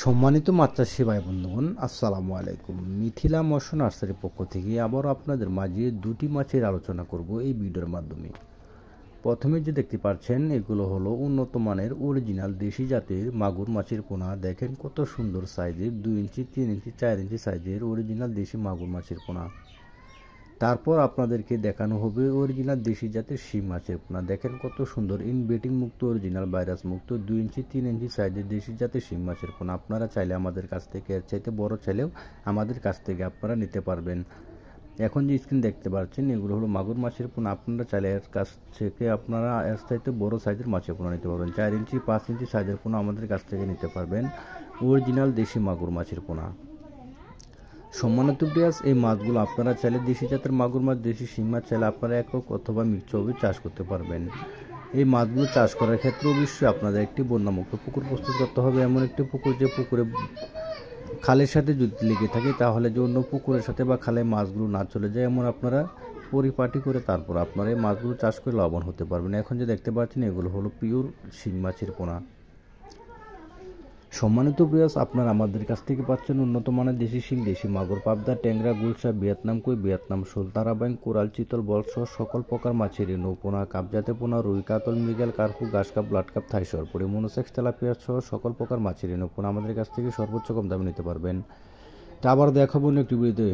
সম্মানিত মাছ চাষি ভাই বন্ধুগণ, আসসালামু আলাইকুম। মিথিলা মৎস্য নার্সারির পক্ষ থেকে আবারও আপনাদের মাঝে দুটি মাছের আলোচনা করব এই ভিডিওর মাধ্যমে। প্রথমে যে দেখতে পাচ্ছেন এগুলো হলো উন্নত মানের অরিজিনাল দেশি জাতের মাগুর মাছের পোনা। দেখেন কত সুন্দর সাইজের 2 ইঞ্চি 3 ইঞ্চি 4 ইঞ্চি সাইজের অরিজিনাল দেশি মাগুর মাছের পোনা। তারপর আপনাদেরকে দেখানো হবে অরিজিনাল দেশি জাতের শিং মাছের পোনা। দেখেন কত সুন্দর ইনব্রিডিং মুক্ত অরিজিনাল ভাইরাস মুক্ত 2 ইঞ্চি 3 ইঞ্চি সাইজের দেশি জাতের শিং মাছের পোনা। আপনারা চাইলে আমাদের কাছ থেকে এর চাইতে বড় চাইলেও আমাদের কাছ থেকে আপনারা নিতে পারবেন। এখন যে স্ক্রিন দেখতে পাচ্ছেন এগুলো হলো মাগুর মাছের পোনা। আপনারা চাইলে এর কাছ থেকে আপনারা এর চাইতে বড় সাইজের মাছের পোনা নিতে পারবেন। 4 ইঞ্চি 5 ইঞ্চি সাইজের পোনা আমাদের কাছ থেকে নিতে পারবেন, অরিজিনাল দেশি মাগুর মাছের পোনা। সম্মানিত ভিউয়ার্স, এই মাছগুলো আপনারা চাইলে দেশি জাতের মাগুর মাছ, দেশি শিং মাছ চাইলে আপনারা একক অথবা মিক্সভাবে চাষ করতে পারবেন। এই মাছগুলো চাষ করার ক্ষেত্রে অবশ্যই আপনাদের একটি বন্যামুক্ত পুকুর প্রস্তুত করতে হবে। এমন একটি পুকুর যে পুকুরে খালের সাথে যদি লেগে থাকে তাহলে যে অন্য পুকুরের সাথে বা খালে মাছগুলো না চলে যায়, এমন আপনারা পরিপাটি করে তারপর আপনারা এই মাছগুলো চাষ করে লাভবান হতে পারবেন। এখন যে দেখতে পাচ্ছেন এগুলো হলো পিওর শিং মাছের পোনা। সম্মানিত ভিউয়ার্স, আপনারা আমাদের কাছ থেকে পাচ্ছেন উন্নত মানের দেশি শিং, দেশি মাগুর, পাবদা, ট্যাংরা, গুলশা, ভিয়েতনাম কই, ভিয়েতনাম শোল, তারাবাইন, কোরাল, চিতল, বলসহ সকল প্রকার মাছের রেণু পোনা, কাপজাতে পোনা, রুই, কাতল, মৃগেল, কার্পু, ঘাস কাপ, ব্লাড কাপ, থাই সরপুরি, মনোসেক্স, তেলাপিয়া সহ সকল প্রকার মাছের রেণু পোনা আমাদের কাছ থেকে সর্বোচ্চ কম দামে নিতে পারবেন। তা আবার দেখাবো একটি ভিডিওতে।